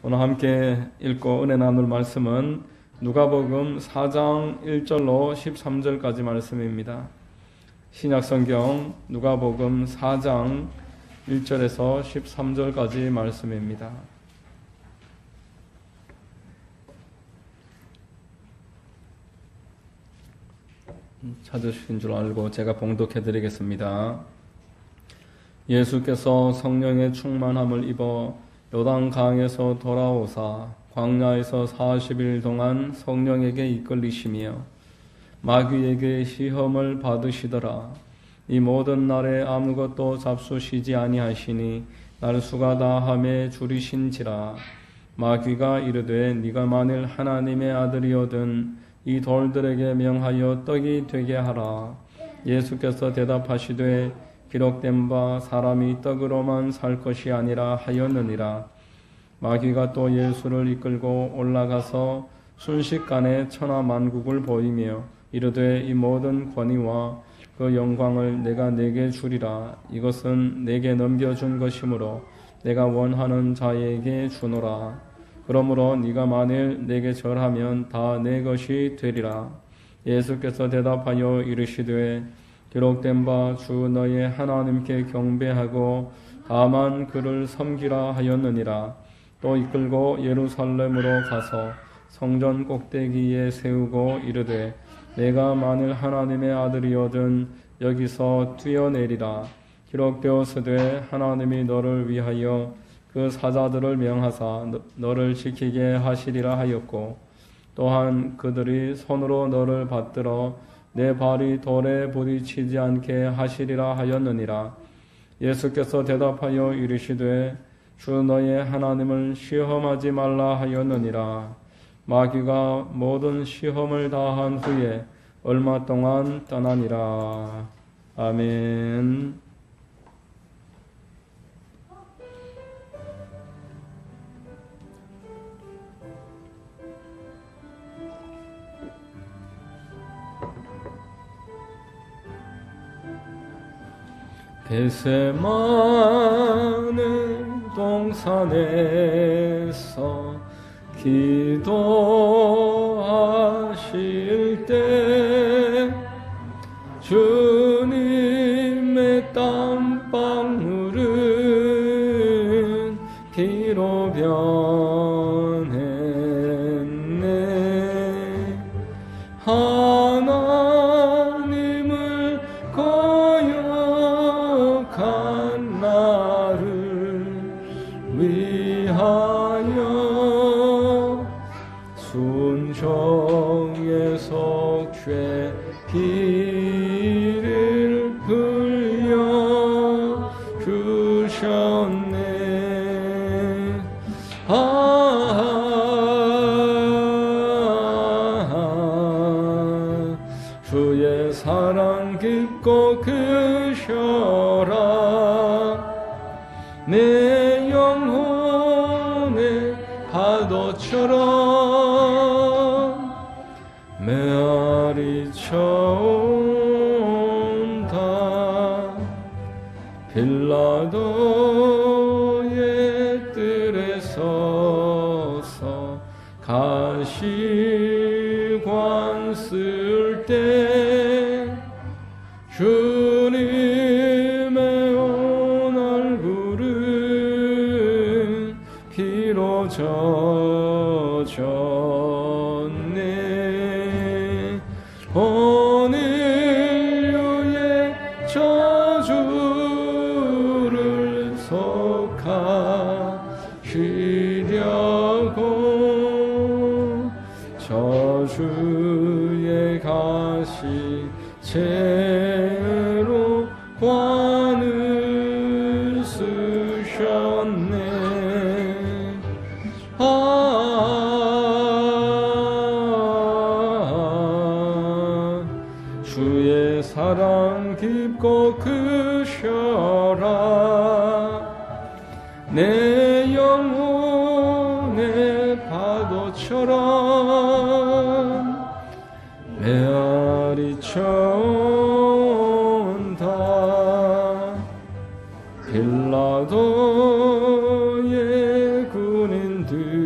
오늘 함께 읽고 은혜 나눌 말씀은 누가복음 4장 1절로 13절까지 말씀입니다. 신약성경 누가복음 4장 1절에서 13절까지 말씀입니다. 찾으신 줄 알고 제가 봉독해 드리겠습니다. 예수께서 성령의 충만함을 입어 요단강에서 돌아오사 광야에서 40일 동안 성령에게 이끌리시며 마귀에게 시험을 받으시더라. 이 모든 날에 아무것도 잡수시지 아니하시니 날수가 다함에 줄이신지라. 마귀가 이르되 네가 만일 하나님의 아들이거든 이 돌들에게 명하여 떡이 되게 하라. 예수께서 대답하시되 기록된 바 사람이 떡으로만 살 것이 아니라 하였느니라. 마귀가 또 예수를 이끌고 올라가서 순식간에 천하만국을 보이며 이르되 이 모든 권위와 그 영광을 내가 네게 주리라. 이것은 내게 넘겨준 것이므로 내가 원하는 자에게 주노라. 그러므로 네가 만일 내게 절하면 다 내 것이 되리라. 예수께서 대답하여 이르시되 기록된 바 주 너의 하나님께 경배하고 다만 그를 섬기라 하였느니라. 또 이끌고 예루살렘으로 가서 성전 꼭대기에 세우고 이르되 내가 만일 하나님의 아들이거든 여기서 뛰어내리라. 기록되었으되 하나님이 너를 위하여 그 사자들을 명하사 너를 지키게 하시리라 하였고 또한 그들이 손으로 너를 받들어 내 발이 돌에 부딪히지 않게 하시리라 하였느니라. 예수께서 대답하여 이르시되 주 너의 하나님을 시험하지 말라 하였느니라. 마귀가 모든 시험을 다한 후에 얼마 동안 떠나니라. 아멘. 겟세마네 동산에서 기도하실 때 주님의 땀방울은 피로 변했네. 하나님을 거역한 나를 위하여 순종의 속죄 피를 흘려 주셨네. 주의 사랑 깊고 크셔라. 내 영혼의 파도처럼 메아리 쳐온다. 빌라도의 뜰에 서서 가시관 쓸 때 주님의 온 얼굴은 피로 젖었네. 온 인류의 저주를 속하시려고 저주의 가시 채로 관을 쓰셨네. 주의 사랑 깊고 크셔라. 내 영혼의 파도처럼 메아리 쳐온다. 빌라도의 군인들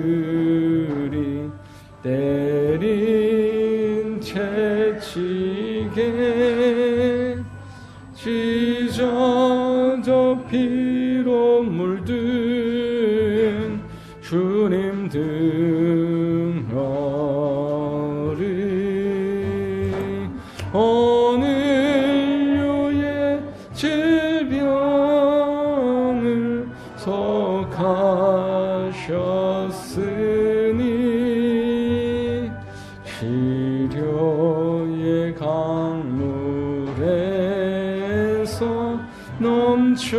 내게 찢어져 피로 물든 주님 등허리 오늘 유의 질병을 속하셨으니 치료의 강물에서 넘쳐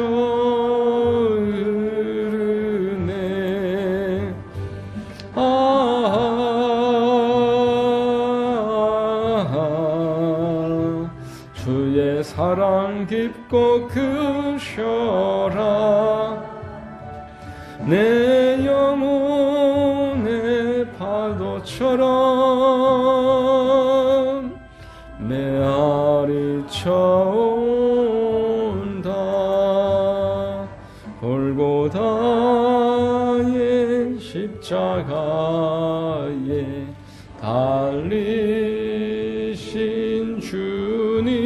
흐르네. 주의 사랑 깊고 크셔라. 내 영혼의 파도처럼 메아리 쳐온다. 골고다의 십자가에 달리신 주님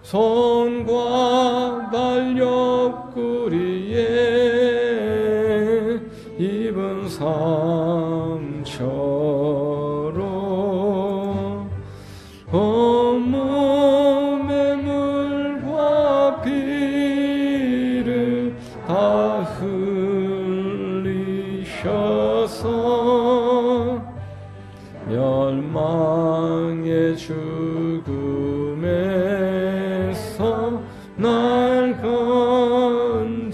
손과 발 옆구리에 입은 상처로 온몸에 물과 피를 다 흘리셔서 멸망의 죽음에서 날 건지셨네.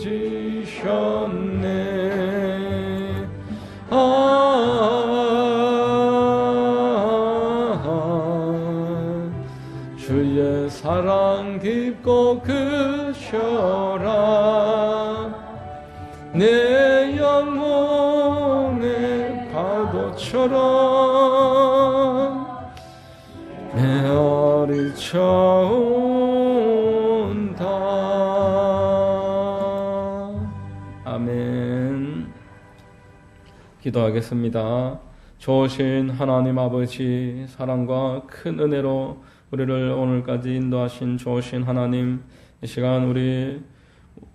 주의 사랑 깊고 크셔라. 내 영혼의 파도처럼 메아리 쳐온다. 아멘. 기도하겠습니다. 좋으신 하나님 아버지, 사랑과 큰 은혜로 우리를 오늘까지 인도하신 좋으신 하나님, 이 시간 우리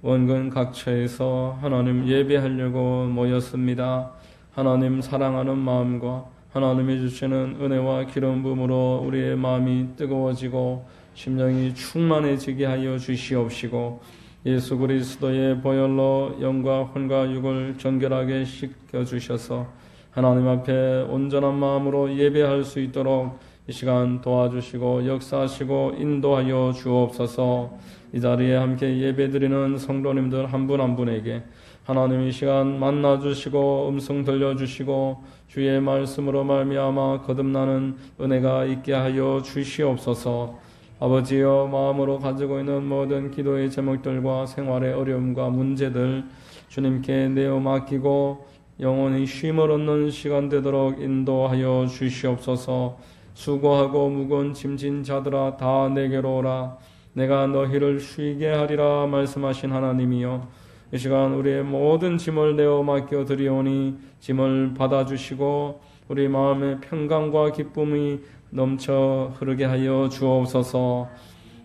원근 각처에서 하나님 예배하려고 모였습니다. 하나님 사랑하는 마음과 하나님이 주시는 은혜와 기름 부음으로 우리의 마음이 뜨거워지고 심령이 충만해지게 하여 주시옵시고, 예수 그리스도의 보혈로 영과 혼과 육을 정결하게 씻겨주셔서 하나님 앞에 온전한 마음으로 예배할 수 있도록 이 시간 도와주시고 역사하시고 인도하여 주옵소서. 이 자리에 함께 예배드리는 성도님들 한 분 한 분에게 하나님 이 시간 만나주시고 음성 들려주시고 주의 말씀으로 말미암아 거듭나는 은혜가 있게 하여 주시옵소서. 아버지여, 마음으로 가지고 있는 모든 기도의 제목들과 생활의 어려움과 문제들 주님께 내어 맡기고 영원히 쉼을 얻는 시간 되도록 인도하여 주시옵소서. 수고하고 무거운 짐진 자들아 다 내게로 오라. 내가 너희를 쉬게 하리라 말씀하신 하나님이여, 이 시간 우리의 모든 짐을 내어 맡겨 드리오니 짐을 받아주시고 우리 마음의 평강과 기쁨이 넘쳐 흐르게 하여 주옵소서.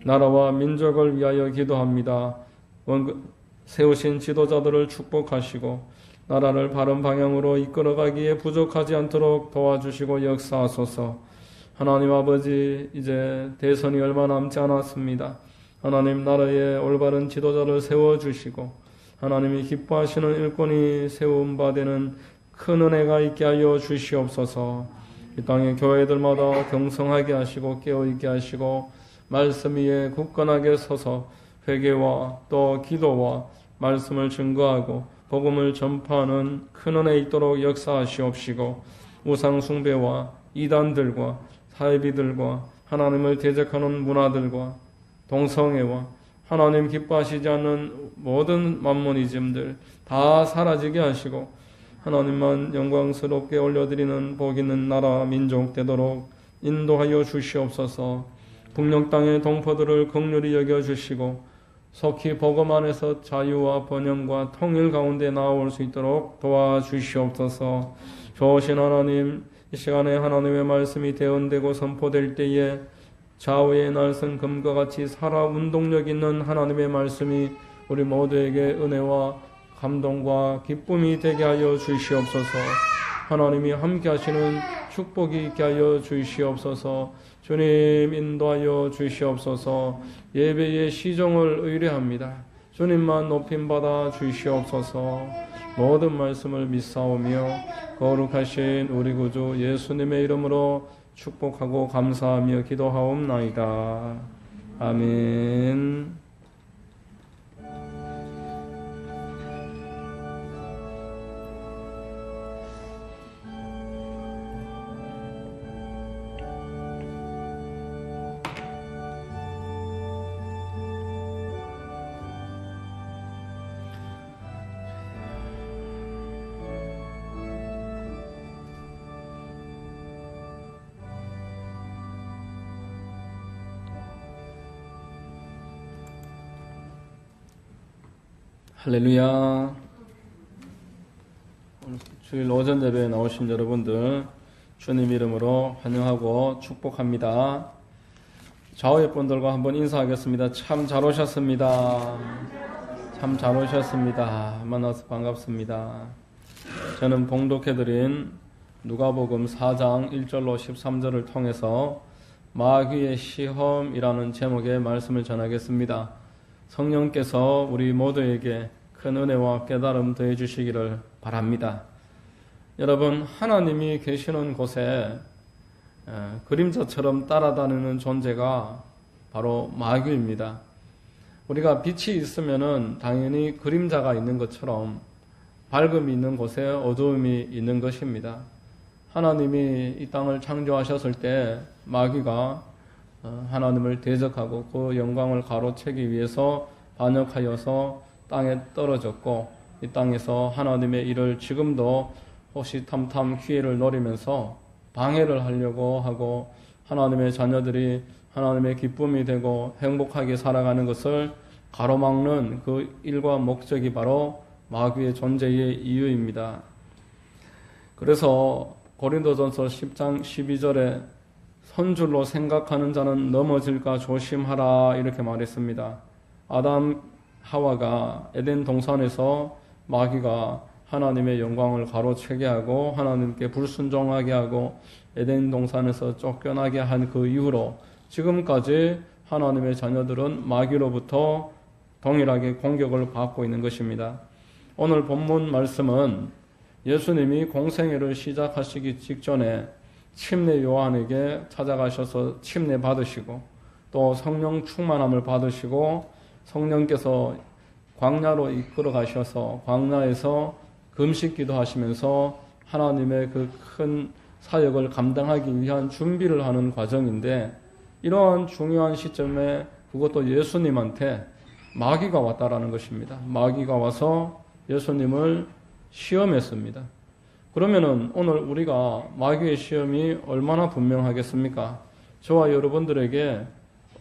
나라와 민족을 위하여 기도합니다. 세우신 지도자들을 축복하시고 나라를 바른 방향으로 이끌어가기에 부족하지 않도록 도와주시고 역사하소서. 하나님 아버지, 이제 대선이 얼마 남지 않았습니다. 하나님 나라의 올바른 지도자를 세워주시고 하나님이 기뻐하시는 일꾼이 세운 바 되는 큰 은혜가 있게 하여 주시옵소서. 이 땅의 교회들마다 경성하게 하시고 깨어있게 하시고 말씀 위에 굳건하게 서서 회개와 또 기도와 말씀을 증거하고 복음을 전파하는 큰 은혜 있도록 역사하시옵시고, 우상 숭배와 이단들과 사이비들과 하나님을 대적하는 문화들과 동성애와 하나님 기뻐하시지 않는 모든 만모니즘들 다 사라지게 하시고 하나님만 영광스럽게 올려드리는 복 있는 나라 민족 되도록 인도하여 주시옵소서. 북녘 땅의 동포들을 긍휼히 여겨주시고 속히 복음 안에서 자유와 번영과 통일 가운데 나아올 수 있도록 도와주시옵소서. 좋으신 하나님, 이 시간에 하나님의 말씀이 대언되고 선포될 때에 좌우의 날선 금과 같이 살아 운동력 있는 하나님의 말씀이 우리 모두에게 은혜와 감동과 기쁨이 되게 하여 주시옵소서. 하나님이 함께 하시는 축복이 있게 하여 주시옵소서. 주님 인도하여 주시옵소서. 예배의 시종을 의뢰합니다. 주님만 높임받아 주시옵소서. 모든 말씀을 믿사오며 거룩하신 우리 구주 예수님의 이름으로 축복하고 감사하며 기도하옵나이다. 아멘. 할렐루야. 주일 오전 예배에 나오신 여러분들 주님 이름으로 환영하고 축복합니다. 좌우의 분들과 한번 인사하겠습니다. 참 잘 오셨습니다. 참 잘 오셨습니다. 만나서 반갑습니다. 저는 봉독해드린 누가복음 4장 1절로 13절을 통해서 마귀의 시험이라는 제목의 말씀을 전하겠습니다. 성령께서 우리 모두에게 큰 은혜와 깨달음 더해 주시기를 바랍니다. 여러분, 하나님이 계시는 곳에 그림자처럼 따라다니는 존재가 바로 마귀입니다. 우리가 빛이 있으면은 당연히 그림자가 있는 것처럼 밝음이 있는 곳에 어두움이 있는 것입니다. 하나님이 이 땅을 창조하셨을 때 마귀가 하나님을 대적하고 그 영광을 가로채기 위해서 반역하여서 땅에 떨어졌고, 이 땅에서 하나님의 일을 지금도 호시탐탐 기회를 노리면서 방해를 하려고 하고, 하나님의 자녀들이 하나님의 기쁨이 되고 행복하게 살아가는 것을 가로막는 그 일과 목적이 바로 마귀의 존재의 이유입니다. 그래서 고린도전서 10장 12절에 선줄로 생각하는 자는 넘어질까 조심하라 이렇게 말했습니다. 아담 하와가 에덴 동산에서 마귀가 하나님의 영광을 가로채게 하고 하나님께 불순종하게 하고 에덴 동산에서 쫓겨나게 한 그 이후로 지금까지 하나님의 자녀들은 마귀로부터 동일하게 공격을 받고 있는 것입니다. 오늘 본문 말씀은 예수님이 공생애를 시작하시기 직전에 침례 요한에게 찾아가셔서 침례 받으시고 또 성령 충만함을 받으시고 성령께서 광야로 이끌어 가셔서 광야에서 금식 기도하시면서 하나님의 그 큰 사역을 감당하기 위한 준비를 하는 과정인데, 이러한 중요한 시점에 그것도 예수님한테 마귀가 왔다라는 것입니다. 마귀가 와서 예수님을 시험했습니다. 그러면은 오늘 우리가 마귀의 시험이 얼마나 분명하겠습니까? 저와 여러분들에게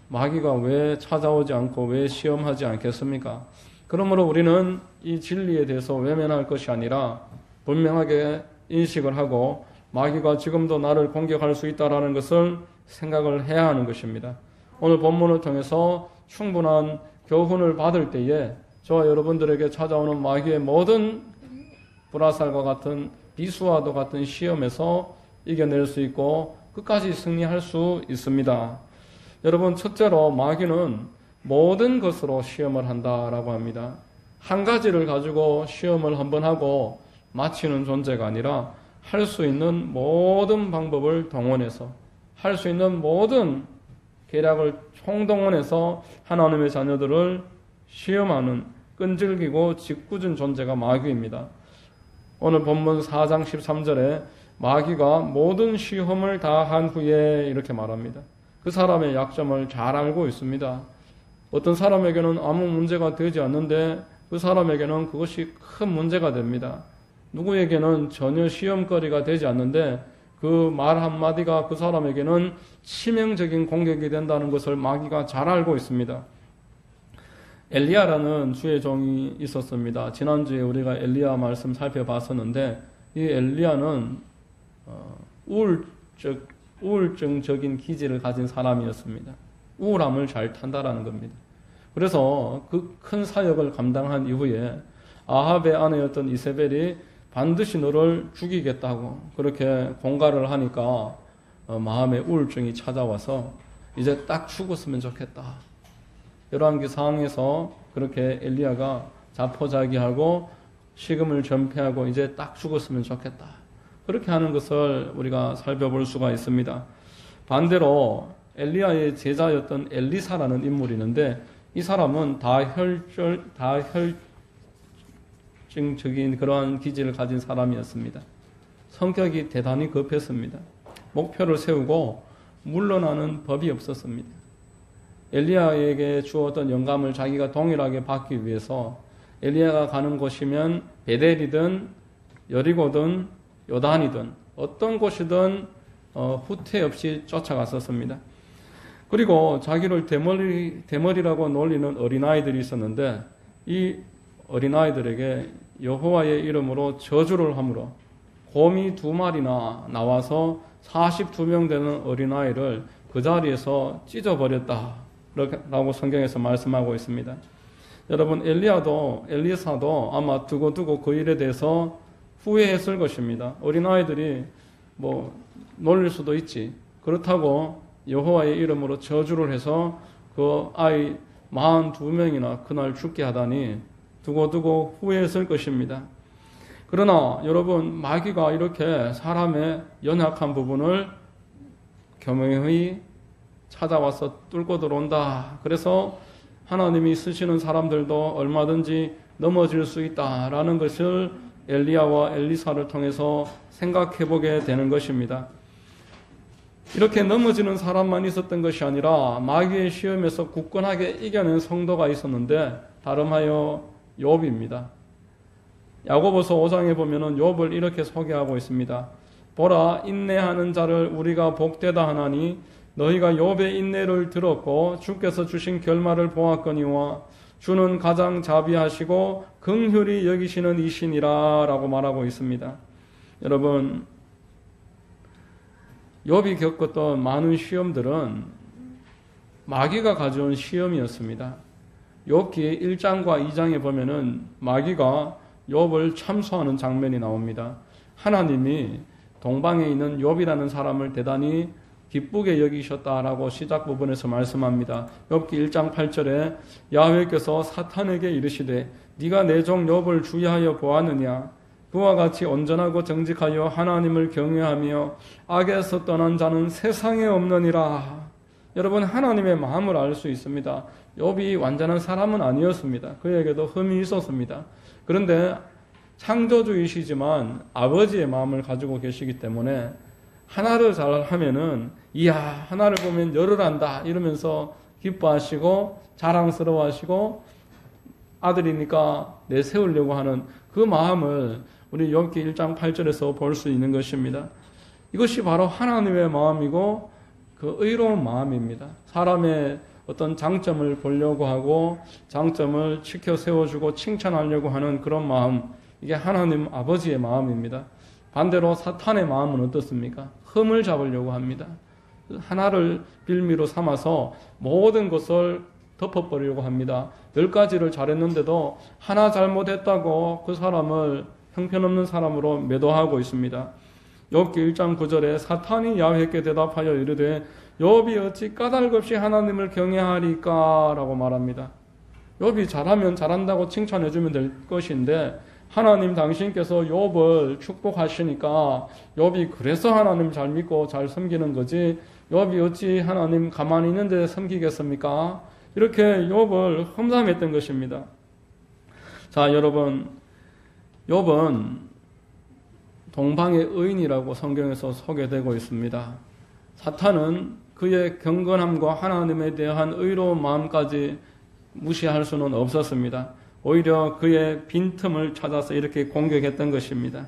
마귀가 왜 찾아오지 않고 왜 시험하지 않겠습니까? 그러므로 우리는 이 진리에 대해서 외면할 것이 아니라 분명하게 인식을 하고 마귀가 지금도 나를 공격할 수 있다는 것을 생각을 해야 하는 것입니다. 오늘 본문을 통해서 충분한 교훈을 받을 때에 저와 여러분들에게 찾아오는 마귀의 모든 불화살과 같은 비수와도 같은 시험에서 이겨낼 수 있고 끝까지 승리할 수 있습니다. 여러분, 첫째로 마귀는 모든 것으로 시험을 한다라고 합니다. 한 가지를 가지고 시험을 한번 하고 마치는 존재가 아니라 할 수 있는 모든 방법을 동원해서 할 수 있는 모든 계략을 총동원해서 하나님의 자녀들을 시험하는 끈질기고 짓궂은 존재가 마귀입니다. 오늘 본문 4장 13절에 마귀가 모든 시험을 다 한 후에 이렇게 말합니다. 그 사람의 약점을 잘 알고 있습니다. 어떤 사람에게는 아무 문제가 되지 않는데 그 사람에게는 그것이 큰 문제가 됩니다. 누구에게는 전혀 시험거리가 되지 않는데 그 말 한마디가 그 사람에게는 치명적인 공격이 된다는 것을 마귀가 잘 알고 있습니다. 엘리야라는 주의 종이 있었습니다. 지난주에 우리가 엘리야 말씀 살펴봤었는데 이 엘리야는 우울증적인 기질을 가진 사람이었습니다. 우울함을 잘 탄다라는 겁니다. 그래서 그 큰 사역을 감당한 이후에 아합의 아내였던 이세벨이 반드시 너를 죽이겠다고 그렇게 공갈을 하니까 마음에 우울증이 찾아와서 이제 딱 죽었으면 좋겠다. 열왕기 상황에서 그렇게 엘리야가 자포자기하고 식음을 전폐하고 이제 딱 죽었으면 좋겠다. 그렇게 하는 것을 우리가 살펴볼 수가 있습니다. 반대로 엘리야의 제자였던 엘리사라는 인물이 있는데 이 사람은 다혈증적인 그러한 기질을 가진 사람이었습니다. 성격이 대단히 급했습니다. 목표를 세우고 물러나는 법이 없었습니다. 엘리야에게 주었던 영감을 자기가 동일하게 받기 위해서 엘리야가 가는 곳이면 베델이든 여리고든 요단이든 어떤 곳이든 후퇴 없이 쫓아갔었습니다. 그리고 자기를 대머리라고 놀리는 어린아이들이 있었는데 이 어린아이들에게 여호와의 이름으로 저주를 함으로 곰이 2마리나 나와서 42명 되는 어린아이를 그 자리에서 찢어버렸다라고 성경에서 말씀하고 있습니다. 여러분 엘리사도 아마 두고두고 그 일에 대해서 후회했을 것입니다. 어린아이들이 놀릴 수도 있지. 그렇다고 여호와의 이름으로 저주를 해서 그 아이 42명이나 그날 죽게 하다니 두고두고 후회했을 것입니다. 그러나 여러분 마귀가 이렇게 사람의 연약한 부분을 교묘히 찾아와서 뚫고 들어온다. 그래서 하나님이 쓰시는 사람들도 얼마든지 넘어질 수 있다라는 것을 엘리야와 엘리사를 통해서 생각해 보게 되는 것입니다. 이렇게 넘어지는 사람만 있었던 것이 아니라 마귀의 시험에서 굳건하게 이겨낸 성도가 있었는데 다름하여 욥입니다. 야고보서 5장에 보면은 욥을 이렇게 소개하고 있습니다. 보라 인내하는 자를 우리가 복되다 하나니 너희가 욥의 인내를 들었고 주께서 주신 결말을 보았거니와 주는 가장 자비하시고 긍휼히 여기시는 이시니라 라고 말하고 있습니다. 여러분 욥이 겪었던 많은 시험들은 마귀가 가져온 시험이었습니다. 욥기 1장과 2장에 보면은 마귀가 욥을 참소하는 장면이 나옵니다. 하나님이 동방에 있는 욥이라는 사람을 대단히 기쁘게 여기셨다라고 시작 부분에서 말씀합니다. 욥기 1장 8절에 야훼께서 사탄에게 이르시되 네가 내 종 욥을 주의하여 보았느냐 그와 같이 온전하고 정직하여 하나님을 경외하며 악에서 떠난 자는 세상에 없느니라. 여러분 하나님의 마음을 알 수 있습니다. 욥이 완전한 사람은 아니었습니다. 그에게도 흠이 있었습니다. 그런데 창조주이시지만 아버지의 마음을 가지고 계시기 때문에 하나를 잘 하면은 이야 하나를 보면 열을 안다 이러면서 기뻐하시고 자랑스러워하시고 아들이니까 내세우려고 하는 그 마음을 우리 욥기 1장 8절에서 볼 수 있는 것입니다. 이것이 바로 하나님의 마음이고 그 의로운 마음입니다. 사람의 어떤 장점을 보려고 하고 장점을 지켜 세워주고 칭찬하려고 하는 그런 마음, 이게 하나님 아버지의 마음입니다. 반대로 사탄의 마음은 어떻습니까? 흠을 잡으려고 합니다. 하나를 빌미로 삼아서 모든 것을 덮어버리려고 합니다. 10가지를 잘했는데도 하나 잘못했다고 그 사람을 형편없는 사람으로 매도하고 있습니다. 욥기 1장 9절에 사탄이 야훼께 대답하여 이르되 욥이 어찌 까닭없이 하나님을 경외하리까 라고 말합니다. 욥이 잘하면 잘한다고 칭찬해주면 될 것인데 하나님 당신께서 욥을 축복하시니까 욥이 그래서 하나님 잘 믿고 잘 섬기는 거지 욥이 어찌 하나님 가만히 있는데 섬기겠습니까? 이렇게 욥을 험담했던 것입니다. 자 여러분 욥은 동방의 의인이라고 성경에서 소개되고 있습니다. 사탄은 그의 경건함과 하나님에 대한 의로운 마음까지 무시할 수는 없었습니다. 오히려 그의 빈틈을 찾아서 이렇게 공격했던 것입니다.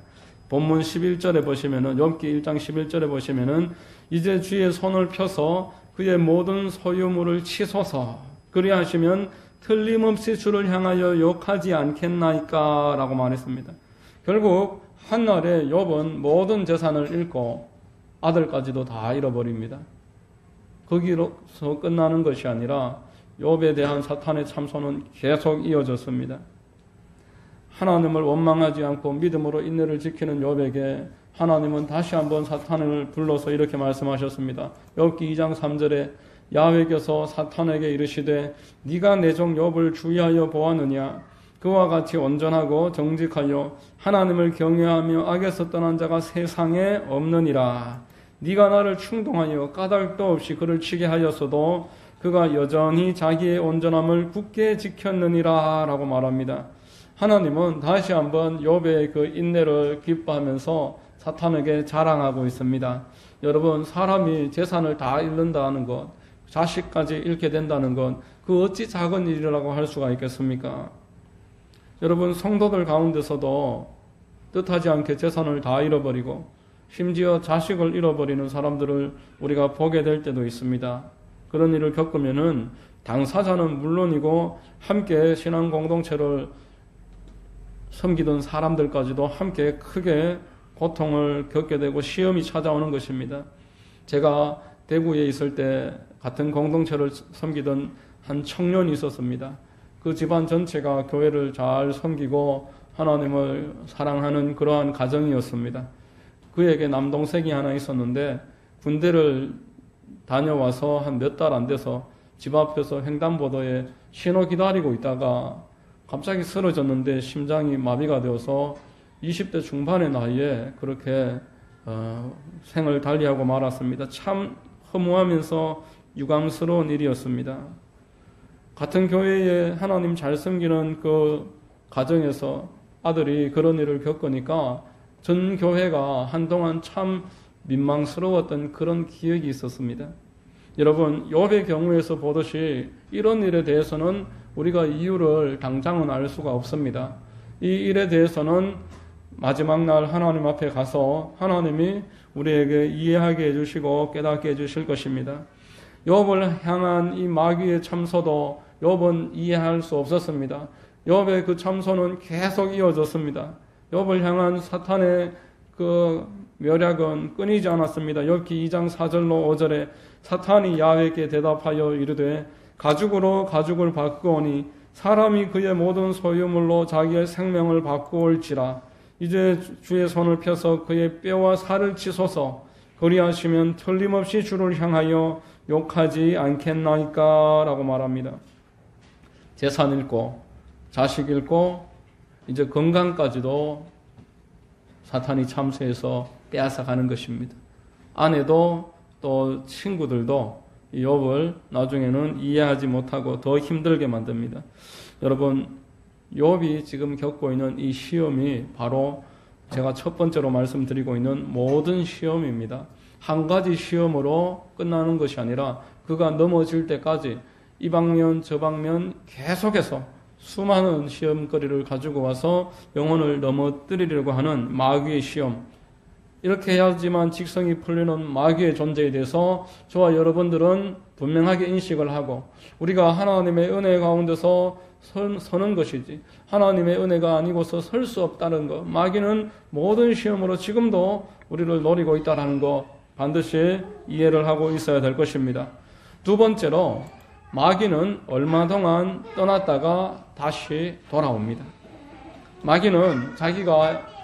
본문 11절에 보시면은 욥기 1장 11절에 보시면은 이제 주의 손을 펴서 그의 모든 소유물을 치소서 그리하시면 틀림없이 주를 향하여 욕하지 않겠나이까 라고 말했습니다. 결국 한날에 욥은 모든 재산을 잃고 아들까지도 다 잃어버립니다. 거기로서 끝나는 것이 아니라 욥에 대한 사탄의 참소는 계속 이어졌습니다. 하나님을 원망하지 않고 믿음으로 인내를 지키는 욥에게 하나님은 다시 한번 사탄을 불러서 이렇게 말씀하셨습니다. 욥기 2장 3절에 야훼께서 사탄에게 이르시되 네가 내 종 욥을 주의하여 보았느냐? 그와 같이 온전하고 정직하여 하나님을 경외하며 악에서 떠난 자가 세상에 없느니라. 네가 나를 충동하여 까닭도 없이 그를 치게 하였어도 그가 여전히 자기의 온전함을 굳게 지켰느니라 라고 말합니다. 하나님은 다시 한번 욥의 그 인내를 기뻐하면서 사탄에게 자랑하고 있습니다. 여러분, 사람이 재산을 다 잃는다는 것, 자식까지 잃게 된다는 것, 그 어찌 작은 일이라고 할 수가 있겠습니까? 여러분, 성도들 가운데서도 뜻하지 않게 재산을 다 잃어버리고 심지어 자식을 잃어버리는 사람들을 우리가 보게 될 때도 있습니다. 그런 일을 겪으면은 당사자는 물론이고 함께 신앙 공동체를 섬기던 사람들까지도 함께 크게 고통을 겪게 되고 시험이 찾아오는 것입니다. 제가 대구에 있을 때 같은 공동체를 섬기던 한 청년이 있었습니다. 그 집안 전체가 교회를 잘 섬기고 하나님을 사랑하는 그러한 가정이었습니다. 그에게 남동생이 하나 있었는데 군대를 다녀와서 한 몇 달 안 돼서 집 앞에서 횡단보도에 신호 기다리고 있다가 갑자기 쓰러졌는데 심장이 마비가 되어서 20대 중반의 나이에 그렇게 생을 달리하고 말았습니다. 참 허무하면서 유감스러운 일이었습니다. 같은 교회에 하나님 잘 섬기는 그 가정에서 아들이 그런 일을 겪으니까 전 교회가 한동안 참 민망스러웠던 그런 기억이 있었습니다. 여러분, 욥의 경우에서 보듯이 이런 일에 대해서는 우리가 이유를 당장은 알 수가 없습니다. 이 일에 대해서는 마지막 날 하나님 앞에 가서 하나님이 우리에게 이해하게 해주시고 깨닫게 해주실 것입니다. 욥을 향한 이 마귀의 참소도 욥은 이해할 수 없었습니다. 욥의 그 참소는 계속 이어졌습니다. 욥을 향한 사탄의 그 멸약은 끊이지 않았습니다. 욥기 2장 4절로 5절에 사탄이 야훼께 대답하여 이르되 가죽으로 가죽을 바꾸오니 사람이 그의 모든 소유물로 자기의 생명을 바꾸올지라. 이제 주의 손을 펴서 그의 뼈와 살을 치소서. 그리하시면 틀림없이 주를 향하여 욕하지 않겠나이까 라고 말합니다. 재산 잃고 자식 잃고 이제 건강까지도 사탄이 참수해서 빼앗아가는 것입니다. 아내도 또 친구들도 이 욥을 나중에는 이해하지 못하고 더 힘들게 만듭니다. 여러분, 욥이 지금 겪고 있는 이 시험이 바로 제가 첫 번째로 말씀드리고 있는 모든 시험입니다. 한 가지 시험으로 끝나는 것이 아니라 그가 넘어질 때까지 이 방면 저 방면 계속해서 수많은 시험거리를 가지고 와서 영혼을 넘어뜨리려고 하는 마귀의 시험, 이렇게 해야지만 직성이 풀리는 마귀의 존재에 대해서 저와 여러분들은 분명하게 인식을 하고 우리가 하나님의 은혜 가운데서 서는 것이지 하나님의 은혜가 아니고서 설 수 없다는 것, 마귀는 모든 시험으로 지금도 우리를 노리고 있다는 것 반드시 이해를 하고 있어야 될 것입니다. 두 번째로 마귀는 얼마 동안 떠났다가 다시 돌아옵니다. 마귀는 자기가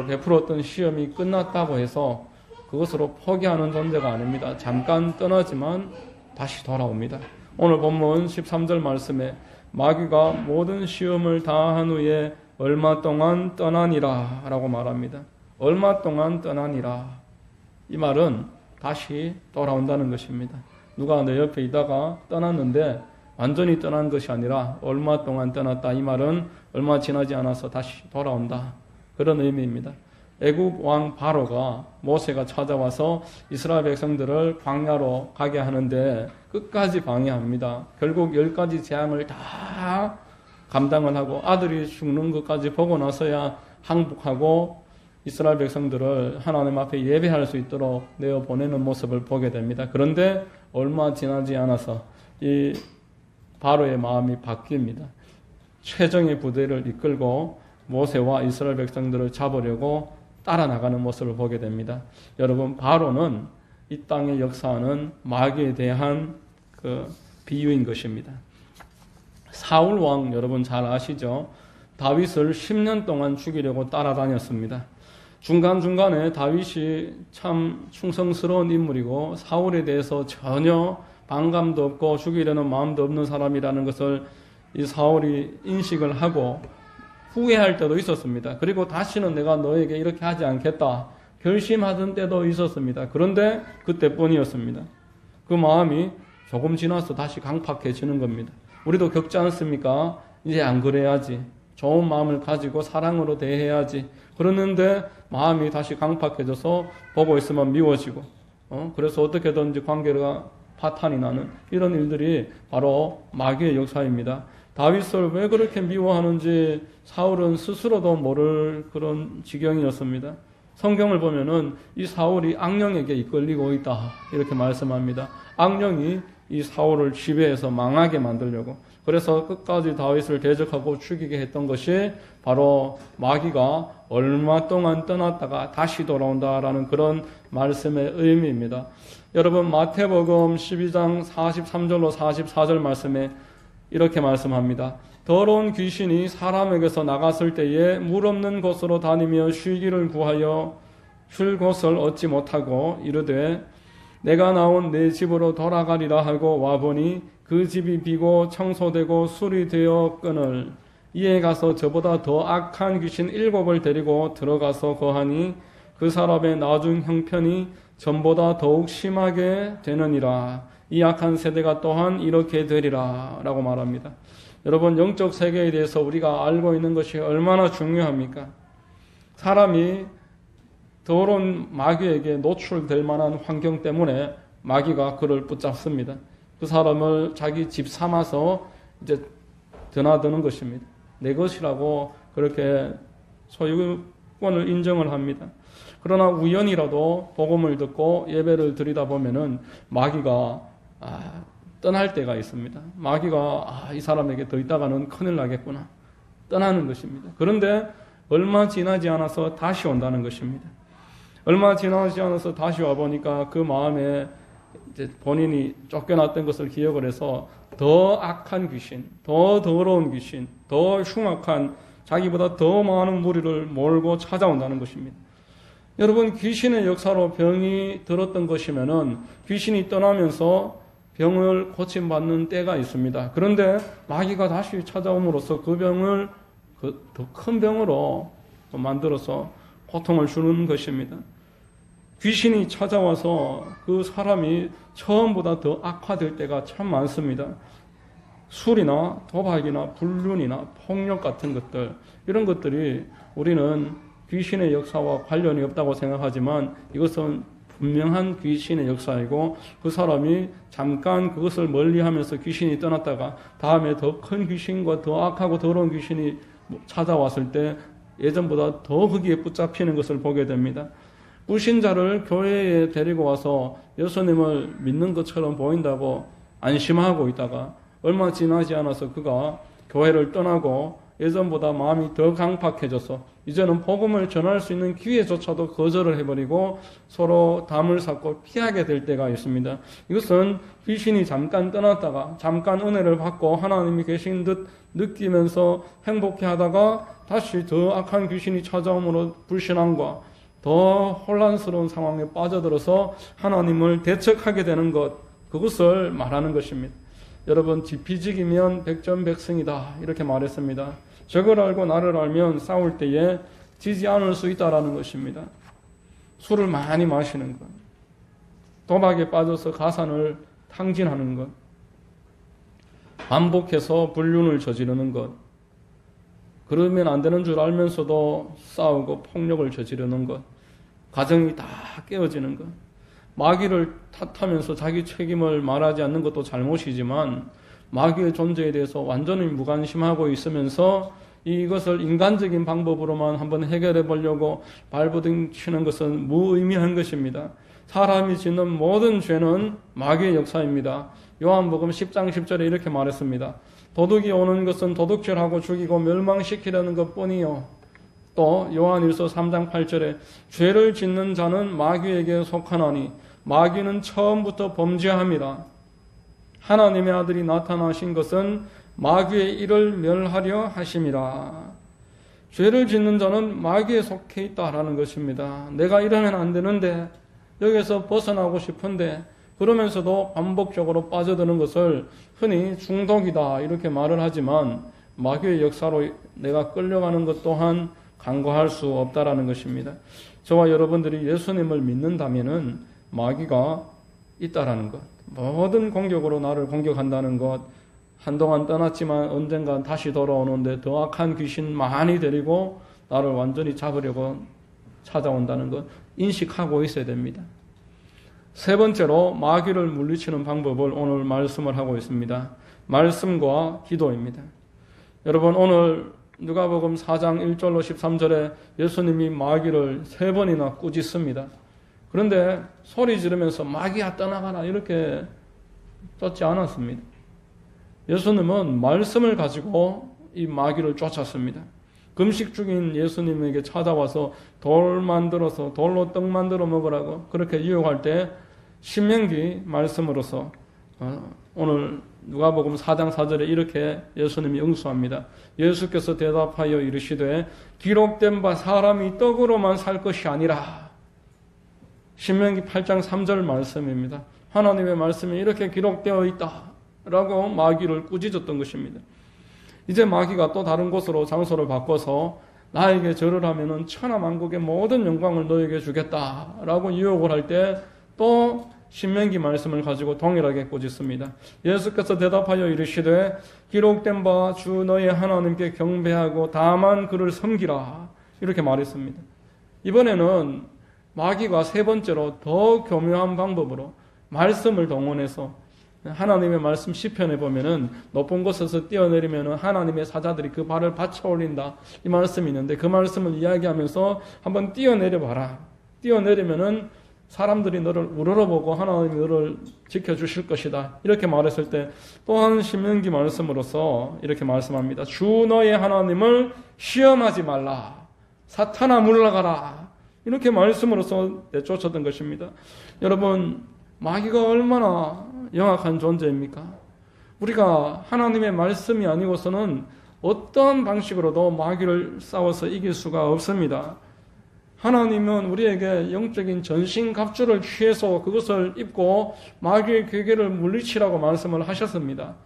베풀었던 시험이 끝났다고 해서 그것으로 포기하는 존재가 아닙니다. 잠깐 떠나지만 다시 돌아옵니다. 오늘 본문 13절 말씀에 마귀가 모든 시험을 다 한 후에 얼마 동안 떠나니라 라고 말합니다. 얼마 동안 떠나니라. 이 말은 다시 돌아온다는 것입니다. 누가 내 옆에 있다가 떠났는데 완전히 떠난 것이 아니라 얼마 동안 떠났다. 이 말은 얼마 지나지 않아서 다시 돌아온다. 그런 의미입니다. 애굽 왕 바로가 모세가 찾아와서 이스라엘 백성들을 광야로 가게 하는데 끝까지 방해합니다. 결국 10가지 재앙을 다 감당을 하고 아들이 죽는 것까지 보고 나서야 항복하고 이스라엘 백성들을 하나님 앞에 예배할 수 있도록 내어보내는 모습을 보게 됩니다. 그런데 얼마 지나지 않아서 이 바로의 마음이 바뀝니다. 최정의 부대를 이끌고 모세와 이스라엘 백성들을 잡으려고 따라 나가는 모습을 보게 됩니다. 여러분, 바로는 이 땅의 역사는 마귀에 대한 그 비유인 것입니다. 사울 왕 여러분 잘 아시죠? 다윗을 10년 동안 죽이려고 따라다녔습니다. 중간중간에 다윗이 참 충성스러운 인물이고 사울에 대해서 전혀 반감도 없고 죽이려는 마음도 없는 사람이라는 것을 이 사울이 인식을 하고 후회할 때도 있었습니다. 그리고 다시는 내가 너에게 이렇게 하지 않겠다 결심하던 때도 있었습니다. 그런데 그때뿐이었습니다. 그 마음이 조금 지나서 다시 강팍해지는 겁니다. 우리도 겪지 않습니까? 이제 안 그래야지. 좋은 마음을 가지고 사랑으로 대해야지. 그러는데 마음이 다시 강팍해져서 보고 있으면 미워지고 그래서 어떻게든지 관계가 파탄이 나는 이런 일들이 바로 마귀의 역사입니다. 다윗을 왜 그렇게 미워하는지 사울은 스스로도 모를 그런 지경이었습니다. 성경을 보면은 이 사울이 악령에게 이끌리고 있다 이렇게 말씀합니다. 악령이 이 사울을 지배해서 망하게 만들려고 그래서 끝까지 다윗을 대적하고 죽이게 했던 것이 바로 마귀가 얼마 동안 떠났다가 다시 돌아온다라는 그런 말씀의 의미입니다. 여러분 마태복음 12장 43절로 44절 말씀에 이렇게 말씀합니다. 더러운 귀신이 사람에게서 나갔을 때에 물 없는 곳으로 다니며 쉬기를 구하여 쉴 곳을 얻지 못하고 이르되 내가 나온 내 집으로 돌아가리라 하고 와보니 그 집이 비고 청소되고 술이 되었거늘 이에 가서 저보다 더 악한 귀신 7을 데리고 들어가서 거하니 그 사람의 나중 형편이 전보다 더욱 심하게 되느니라. 이 악한 세대가 또한 이렇게 되리라 라고 말합니다. 여러분 영적 세계에 대해서 우리가 알고 있는 것이 얼마나 중요합니까? 사람이 더러운 마귀에게 노출될 만한 환경 때문에 마귀가 그를 붙잡습니다. 그 사람을 자기 집 삼아서 이제 드나드는 것입니다. 내 것이라고 그렇게 소유권을 인정을 합니다. 그러나 우연이라도 복음을 듣고 예배를 드리다 보면은 마귀가 떠날 때가 있습니다. 마귀가 이 사람에게 더 있다가는 큰일 나겠구나 떠나는 것입니다. 그런데 얼마 지나지 않아서 다시 온다는 것입니다. 얼마 지나지 않아서 다시 와보니까 그 마음에 이제 본인이 쫓겨났던 것을 기억을 해서 더 악한 귀신, 더 더러운 귀신, 더 흉악한 자기보다 더 많은 무리를 몰고 찾아온다는 것입니다. 여러분 귀신의 역사로 병이 들었던 것이면은 귀신이 떠나면서 병을 고침받는 때가 있습니다. 그런데 마귀가 다시 찾아옴으로써 그 병을 더 큰 병으로 만들어서 고통을 주는 것입니다. 귀신이 찾아와서 그 사람이 처음보다 더 악화될 때가 참 많습니다. 술이나 도박이나 불륜이나 폭력 같은 것들 이런 것들이 우리는 귀신의 역사와 관련이 없다고 생각하지만 이것은 분명한 귀신의 역사이고 그 사람이 잠깐 그것을 멀리하면서 귀신이 떠났다가 다음에 더 큰 귀신과 더 악하고 더러운 귀신이 찾아왔을 때 예전보다 더 거기에 붙잡히는 것을 보게 됩니다. 불신자를 교회에 데리고 와서 예수님을 믿는 것처럼 보인다고 안심하고 있다가 얼마 지나지 않아서 그가 교회를 떠나고 예전보다 마음이 더 강팍해져서 이제는 복음을 전할 수 있는 기회조차도 거절을 해버리고 서로 담을 쌓고 피하게 될 때가 있습니다. 이것은 귀신이 잠깐 떠났다가 잠깐 은혜를 받고 하나님이 계신 듯 느끼면서 행복해 하다가 다시 더 악한 귀신이 찾아옴으로 불신앙과 더 혼란스러운 상황에 빠져들어서 하나님을 대적하게 되는 것, 그것을 말하는 것입니다. 여러분 지피지기면 백전백승이다 이렇게 말했습니다. 적을 알고 나를 알면 싸울 때에 지지 않을 수 있다라는 것입니다. 술을 많이 마시는 것, 도박에 빠져서 가산을 탕진하는 것, 반복해서 불륜을 저지르는 것, 그러면 안 되는 줄 알면서도 싸우고 폭력을 저지르는 것, 가정이 다 깨어지는 것, 마귀를 탓하면서 자기 책임을 말하지 않는 것도 잘못이지만 마귀의 존재에 대해서 완전히 무관심하고 있으면서 이것을 인간적인 방법으로만 한번 해결해 보려고 발버둥 치는 것은 무의미한 것입니다. 사람이 짓는 모든 죄는 마귀의 역사입니다. 요한복음 10장 10절에 이렇게 말했습니다. 도둑이 오는 것은 도둑질하고 죽이고 멸망시키려는 것뿐이요 또 요한일서 3장 8절에 죄를 짓는 자는 마귀에게 속하나니 마귀는 처음부터 범죄함이라. 하나님의 아들이 나타나신 것은 마귀의 일을 멸하려 하심이라. 죄를 짓는 자는 마귀에 속해 있다라는 것입니다. 내가 이러면 안 되는데, 여기서 벗어나고 싶은데, 그러면서도 반복적으로 빠져드는 것을 흔히 중독이다 이렇게 말을 하지만, 마귀의 역사로 내가 끌려가는 것 또한 간과할 수 없다라는 것입니다. 저와 여러분들이 예수님을 믿는다면은 마귀가 있다라는 것, 모든 공격으로 나를 공격한다는 것, 한동안 떠났지만 언젠가 다시 돌아오는데 더 악한 귀신 많이 데리고 나를 완전히 잡으려고 찾아온다는 것 인식하고 있어야 됩니다. 세 번째로 마귀를 물리치는 방법을 오늘 말씀을 하고 있습니다. 말씀과 기도입니다. 여러분, 오늘 누가복음 4장 1절로 13절에 예수님이 마귀를 3번이나 꾸짖습니다. 그런데 소리 지르면서 마귀야 떠나가라 이렇게 쫓지 않았습니다. 예수님은 말씀을 가지고 이 마귀를 쫓았습니다. 금식 중인 예수님에게 찾아와서 돌 만들어서 돌로 떡 만들어 먹으라고 그렇게 유혹할 때 신명기 말씀으로서 오늘 누가복음 4장 4절에 이렇게 예수님이 응수합니다. 예수께서 대답하여 이르시되 기록된 바 사람이 떡으로만 살 것이 아니라. 신명기 8장 3절 말씀입니다. 하나님의 말씀이 이렇게 기록되어 있다라고 마귀를 꾸짖었던 것입니다. 이제 마귀가 또 다른 곳으로 장소를 바꿔서 나에게 절을 하면은 천하만국의 모든 영광을 너에게 주겠다라고 유혹을 할 때 또 신명기 말씀을 가지고 동일하게 꾸짖습니다. 예수께서 대답하여 이르시되 기록된 바 주 너의 하나님께 경배하고 다만 그를 섬기라 이렇게 말했습니다. 이번에는 마귀가 세 번째로 더 교묘한 방법으로 말씀을 동원해서 하나님의 말씀 시편에 보면은 높은 곳에서 뛰어내리면은 하나님의 사자들이 그 발을 받쳐 올린다 이 말씀이 있는데 그 말씀을 이야기하면서 한번 뛰어내려 봐라. 뛰어내리면은 사람들이 너를 우러러보고 하나님이 너를 지켜주실 것이다. 이렇게 말했을 때 또한 신명기 말씀으로서 이렇게 말씀합니다. 주 너의 하나님을 시험하지 말라. 사탄아 물러가라. 이렇게 말씀으로서 내쫓았던 것입니다. 여러분, 마귀가 얼마나 영악한 존재입니까? 우리가 하나님의 말씀이 아니고서는 어떤 방식으로도 마귀를 싸워서 이길 수가 없습니다. 하나님은 우리에게 영적인 전신갑주를 취해서 그것을 입고 마귀의 괴계를 물리치라고 말씀을 하셨습니다.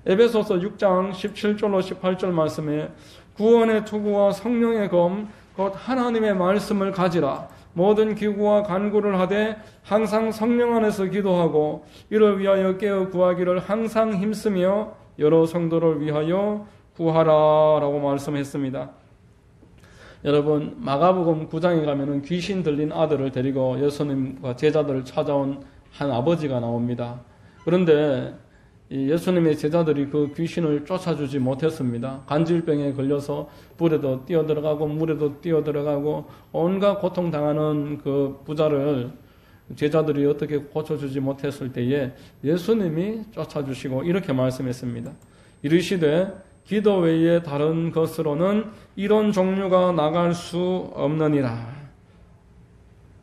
에베소서 6장 17절로 18절 말씀에 구원의 투구와 성령의 검 곧 하나님의 말씀을 가지라. 모든 기구와 간구를 하되 항상 성령 안에서 기도하고 이를 위하여 깨어 구하기를 항상 힘쓰며 여러 성도를 위하여 구하라라고 말씀했습니다. 여러분, 마가복음 9장에 가면은 귀신 들린 아들을 데리고 예수님과 제자들을 찾아온 한 아버지가 나옵니다. 그런데 예수님의 제자들이 그 귀신을 쫓아주지 못했습니다. 간질병에 걸려서 불에도 뛰어들어가고 물에도 뛰어들어가고 온갖 고통당하는 그 부자를 제자들이 어떻게 고쳐주지 못했을 때에 예수님이 쫓아주시고 이렇게 말씀했습니다. 이르시되 기도 외에 다른 것으로는 이런 종류가 나갈 수 없느니라.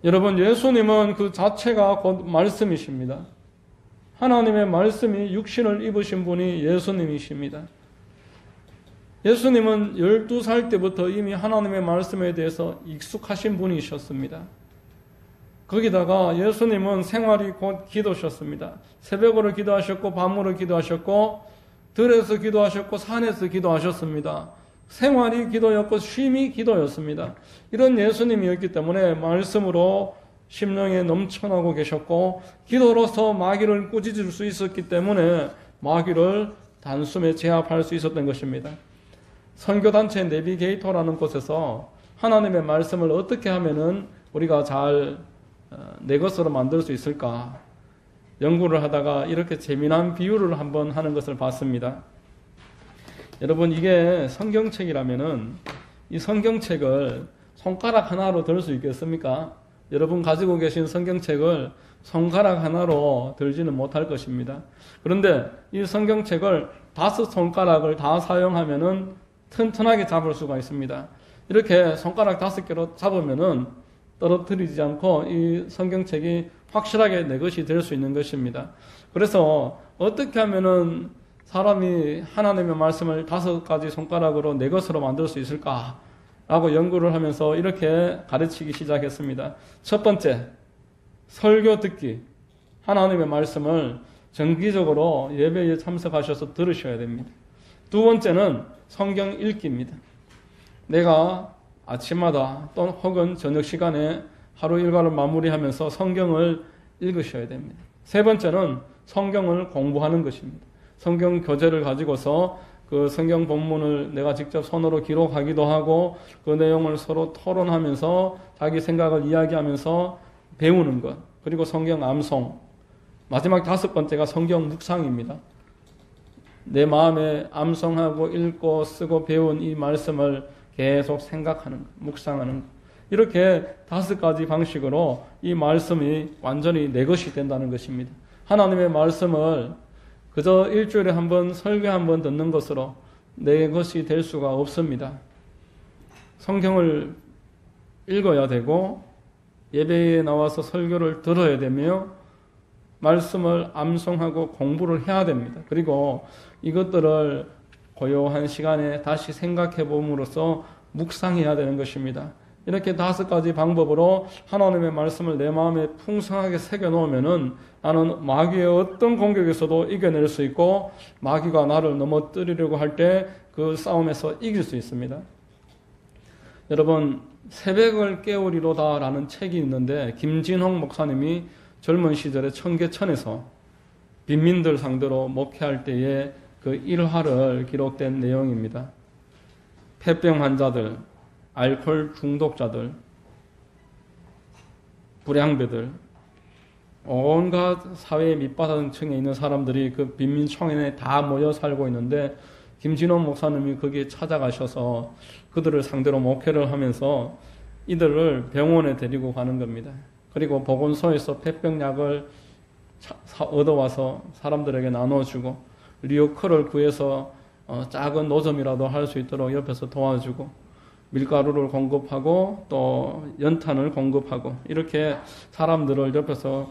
여러분, 예수님은 그 자체가 곧 말씀이십니다. 하나님의 말씀이 육신을 입으신 분이 예수님이십니다. 예수님은 12살 때부터 이미 하나님의 말씀에 대해서 익숙하신 분이셨습니다. 거기다가 예수님은 생활이 곧 기도셨습니다. 새벽으로 기도하셨고 밤으로 기도하셨고 들에서 기도하셨고 산에서 기도하셨습니다. 생활이 기도였고 쉼이 기도였습니다. 이런 예수님이었기 때문에 말씀으로 심령에 넘쳐나고 계셨고 기도로서 마귀를 꾸짖을 수 있었기 때문에 마귀를 단숨에 제압할 수 있었던 것입니다. 선교단체 내비게이터라는 곳에서 하나님의 말씀을 어떻게 하면은 우리가 잘 내 것으로 만들 수 있을까 연구를 하다가 이렇게 재미난 비유를 한번 하는 것을 봤습니다. 여러분, 이게 성경책이라면은 이 성경책을 손가락 하나로 들 수 있겠습니까? 여러분 가지고 계신 성경책을 손가락 하나로 들지는 못할 것입니다. 그런데 이 성경책을 5손가락을 다 사용하면은 튼튼하게 잡을 수가 있습니다. 이렇게 손가락 5개로 잡으면은 떨어뜨리지 않고 이 성경책이 확실하게 내 것이 될 수 있는 것입니다. 그래서 어떻게 하면은 사람이 하나님의 말씀을 5가지 손가락으로 내 것으로 만들 수 있을까라고 연구를 하면서 이렇게 가르치기 시작했습니다. 첫 번째, 설교 듣기. 하나님의 말씀을 정기적으로 예배에 참석하셔서 들으셔야 됩니다. 두 번째는 성경 읽기입니다. 내가 아침마다 또 혹은 저녁 시간에 하루 일과를 마무리하면서 성경을 읽으셔야 됩니다. 세 번째는 성경을 공부하는 것입니다. 성경 교재를 가지고서 그 성경 본문을 내가 직접 손으로 기록하기도 하고 그 내용을 서로 토론하면서 자기 생각을 이야기하면서 배우는 것. 그리고 성경 암송. 마지막 5번째가 성경 묵상입니다. 내 마음에 암송하고 읽고 쓰고 배운 이 말씀을 계속 생각하는 것, 묵상하는 것. 이렇게 5가지 방식으로 이 말씀이 완전히 내 것이 된다는 것입니다. 하나님의 말씀을 그저 일주일에 한 번 설교 한 번 듣는 것으로 내 것이 될 수가 없습니다. 성경을 읽어야 되고 예배에 나와서 설교를 들어야 되며 말씀을 암송하고 공부를 해야 됩니다. 그리고 이것들을 고요한 시간에 다시 생각해 봄으로써 묵상해야 되는 것입니다. 이렇게 5가지 방법으로 하나님의 말씀을 내 마음에 풍성하게 새겨놓으면은 나는 마귀의 어떤 공격에서도 이겨낼 수 있고 마귀가 나를 넘어뜨리려고 할 때 그 싸움에서 이길 수 있습니다. 여러분, 새벽을 깨우리로다 라는 책이 있는데 김진홍 목사님이 젊은 시절에 청계천에서 빈민들 상대로 목회할 때의 그 일화를 기록된 내용입니다. 폐병 환자들, 알코올 중독자들, 불량배들, 온갖 사회의 밑바닥층에 있는 사람들이 그 빈민총회에 다 모여 살고 있는데 김진원 목사님이 거기에 찾아가셔서 그들을 상대로 목회를 하면서 이들을 병원에 데리고 가는 겁니다. 그리고 보건소에서 폐병약을 얻어와서 사람들에게 나눠주고 리오컬을 구해서 작은 노점이라도 할 수 있도록 옆에서 도와주고 밀가루를 공급하고 또 연탄을 공급하고 이렇게 사람들을 옆에서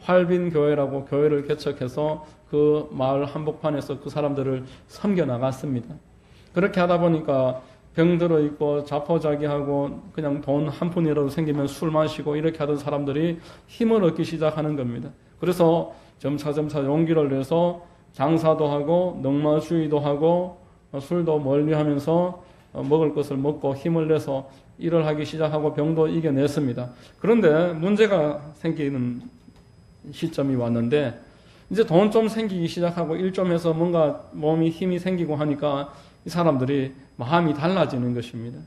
활빈 교회라고 교회를 개척해서 그 마을 한복판에서 그 사람들을 섬겨 나갔습니다. 그렇게 하다 보니까 병들어 있고 자포자기하고 그냥 돈 한 푼이라도 생기면 술 마시고 이렇게 하던 사람들이 힘을 얻기 시작하는 겁니다. 그래서 점차점차 용기를 내서 장사도 하고 넉마주의도 하고 술도 멀리하면서 먹을 것을 먹고 힘을 내서 일을 하기 시작하고 병도 이겨냈습니다. 그런데 문제가 생기는 시점이 왔는데 이제 돈 좀 생기기 시작하고 일 좀 해서 뭔가 몸이 힘이 생기고 하니까 이 사람들이 마음이 달라지는 것입니다.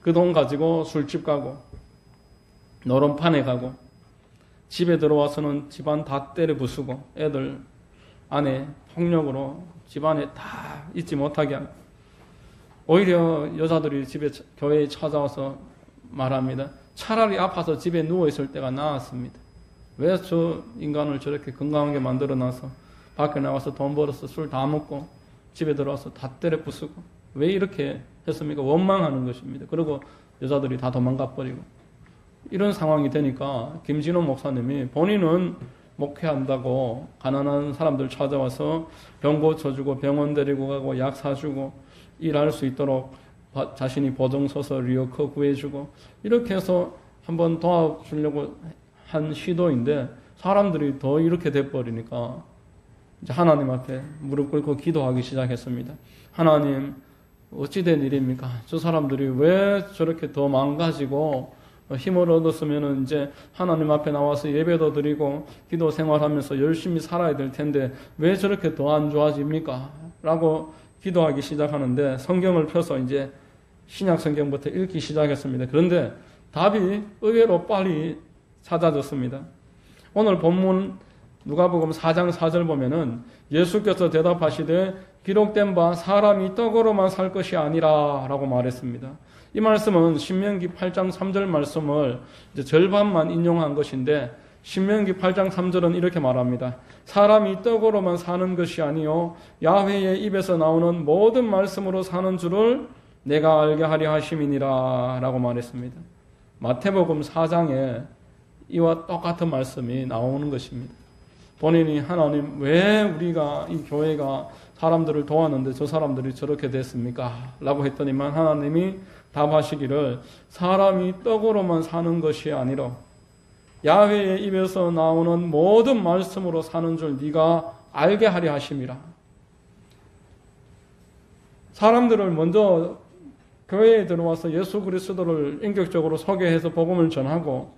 그 돈 가지고 술집 가고 노름판에 가고 집에 들어와서는 집안 다 때려 부수고 애들 아내 폭력으로 집안에 다 있지 못하게 하고 오히려 여자들이 교회에 찾아와서 말합니다. 차라리 아파서 집에 누워있을 때가 나았습니다. 왜 저 인간을 저렇게 건강하게 만들어놔서 밖에 나가서 돈 벌어서 술 다 먹고 집에 들어와서 다 때려 부수고 왜 이렇게 했습니까? 원망하는 것입니다. 그리고 여자들이 다 도망가 버리고 이런 상황이 되니까 김진호 목사님이 본인은 목회한다고 가난한 사람들 찾아와서 병 고쳐주고 병원 데리고 가고 약 사주고 일할 수 있도록 자신이 보증서서 리어커 구해주고 이렇게 해서 한번 도와주려고 한 시도인데 사람들이 더 이렇게 돼버리니까 이제 하나님 앞에 무릎 꿇고 기도하기 시작했습니다. 하나님, 어찌된 일입니까? 저 사람들이 왜 저렇게 더 망가지고 힘을 얻었으면 이제 하나님 앞에 나와서 예배도 드리고 기도 생활하면서 열심히 살아야 될 텐데 왜 저렇게 더 안 좋아집니까? 라고 기도하기 시작하는데 성경을 펴서 이제 신약 성경부터 읽기 시작했습니다. 그런데 답이 의외로 빨리 찾아졌습니다. 오늘 본문 누가복음 4장 4절 보면은 예수께서 대답하시되 기록된 바 사람이 떡으로만 살 것이 아니라 라고 말했습니다. 이 말씀은 신명기 8장 3절 말씀을 이제 절반만 인용한 것인데 신명기 8장 3절은 이렇게 말합니다. 사람이 떡으로만 사는 것이 아니요 야훼의 입에서 나오는 모든 말씀으로 사는 줄을 내가 알게 하려 하심이니라 라고 말했습니다. 마태복음 4장에 이와 똑같은 말씀이 나오는 것입니다. 본인이 하나님 왜 우리가 이 교회가 사람들을 도왔는데 저 사람들이 저렇게 됐습니까? 라고 했더니만 하나님이 답하시기를 사람이 떡으로만 사는 것이 아니라 야훼의 입에서 나오는 모든 말씀으로 사는 줄 네가 알게 하려 하심이라. 사람들을 먼저 교회에 들어와서 예수 그리스도를 인격적으로 소개해서 복음을 전하고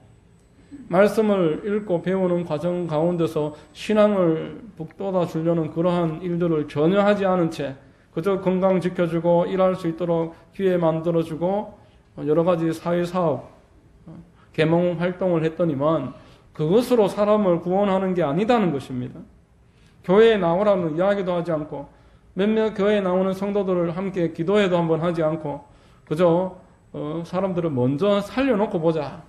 말씀을 읽고 배우는 과정 가운데서 신앙을 북돋아 주려는 그러한 일들을 전혀 하지 않은 채 그저 건강 지켜주고 일할 수 있도록 기회 만들어주고 여러 가지 사회사업, 계몽 활동을 했더니만 그것으로 사람을 구원하는 게 아니다는 것입니다. 교회에 나오라는 이야기도 하지 않고 몇몇 교회에 나오는 성도들을 함께 기도회도 한번 하지 않고 그저 사람들을 먼저 살려놓고 보자.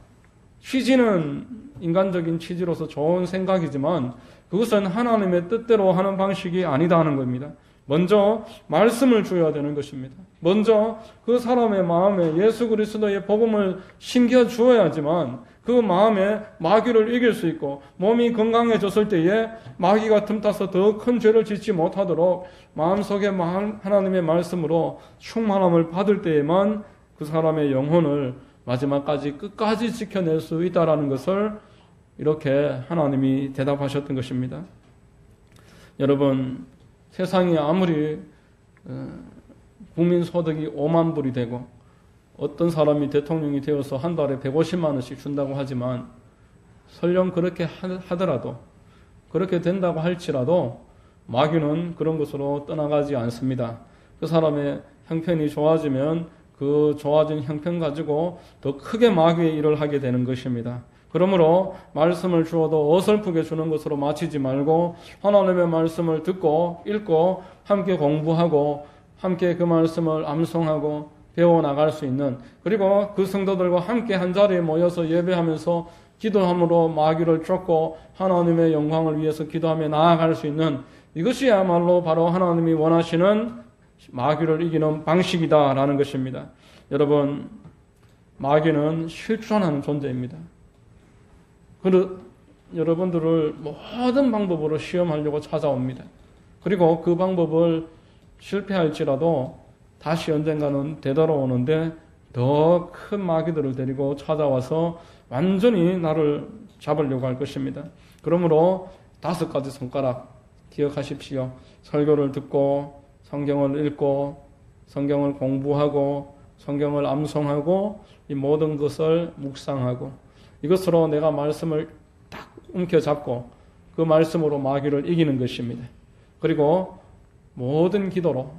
취지는 인간적인 취지로서 좋은 생각이지만 그것은 하나님의 뜻대로 하는 방식이 아니다 하는 겁니다. 먼저 말씀을 주어야 되는 것입니다. 먼저 그 사람의 마음에 예수 그리스도의 복음을 심겨 주어야지만 그 마음에 마귀를 이길 수 있고 몸이 건강해졌을 때에 마귀가 틈타서 더 큰 죄를 짓지 못하도록 마음속에 하나님의 말씀으로 충만함을 받을 때에만 그 사람의 영혼을 마지막까지 끝까지 지켜낼 수 있다라는 것을 이렇게 하나님이 대답하셨던 것입니다. 여러분, 세상이 아무리 국민 소득이 5만 불이 되고 어떤 사람이 대통령이 되어서 한 달에 150만 원씩 준다고 하지만 설령 그렇게 하더라도 그렇게 된다고 할지라도 마귀는 그런 것으로 떠나가지 않습니다. 그 사람의 형편이 좋아지면 그 좋아진 형편 가지고 더 크게 마귀의 일을 하게 되는 것입니다. 그러므로 말씀을 주어도 어설프게 주는 것으로 마치지 말고 하나님의 말씀을 듣고 읽고 함께 공부하고 함께 그 말씀을 암송하고 배워나갈 수 있는 그리고 그 성도들과 함께 한자리에 모여서 예배하면서 기도함으로 마귀를 쫓고 하나님의 영광을 위해서 기도하며 나아갈 수 있는 이것이야말로 바로 하나님이 원하시는 마귀를 이기는 방식이다라는 것입니다. 여러분, 마귀는 실존하는 존재입니다. 여러분들을 모든 방법으로 시험하려고 찾아옵니다. 그리고 그 방법을 실패할지라도 다시 언젠가는 되돌아오는데 더 큰 마귀들을 데리고 찾아와서 완전히 나를 잡으려고 할 것입니다. 그러므로 5가지 손가락 기억하십시오. 설교를 듣고 성경을 읽고 성경을 공부하고 성경을 암송하고 이 모든 것을 묵상하고 이것으로 내가 말씀을 딱 움켜잡고 그 말씀으로 마귀를 이기는 것입니다. 그리고 모든 기도로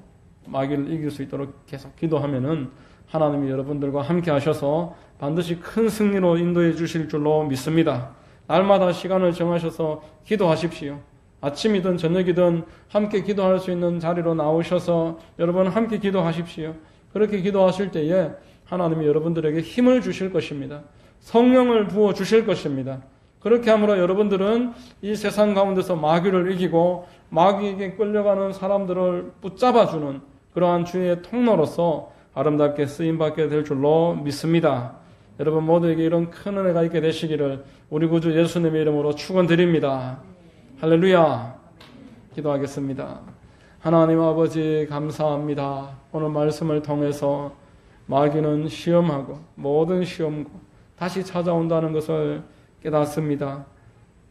마귀를 이길 수 있도록 계속 기도하면은 하나님이 여러분들과 함께 하셔서 반드시 큰 승리로 인도해 주실 줄로 믿습니다. 날마다 시간을 정하셔서 기도하십시오. 아침이든 저녁이든 함께 기도할 수 있는 자리로 나오셔서 여러분 함께 기도하십시오. 그렇게 기도하실 때에 하나님이 여러분들에게 힘을 주실 것입니다. 성령을 부어 주실 것입니다. 그렇게 함으로 여러분들은 이 세상 가운데서 마귀를 이기고 마귀에게 끌려가는 사람들을 붙잡아주는 그러한 주의 통로로서 아름답게 쓰임받게 될 줄로 믿습니다. 여러분 모두에게 이런 큰 은혜가 있게 되시기를 우리 구주 예수님의 이름으로 축원드립니다. 할렐루야. 기도하겠습니다. 하나님 아버지 감사합니다. 오늘 말씀을 통해서 마귀는 시험하고 모든 시험과 다시 찾아온다는 것을 깨닫습니다.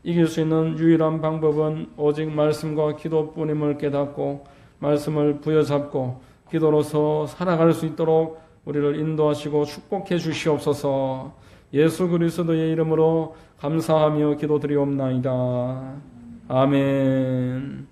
이길 수 있는 유일한 방법은 오직 말씀과 기도뿐임을 깨닫고 말씀을 부여잡고 기도로서 살아갈 수 있도록 우리를 인도하시고 축복해 주시옵소서. 예수 그리스도의 이름으로 감사하며 기도드리옵나이다. 아멘.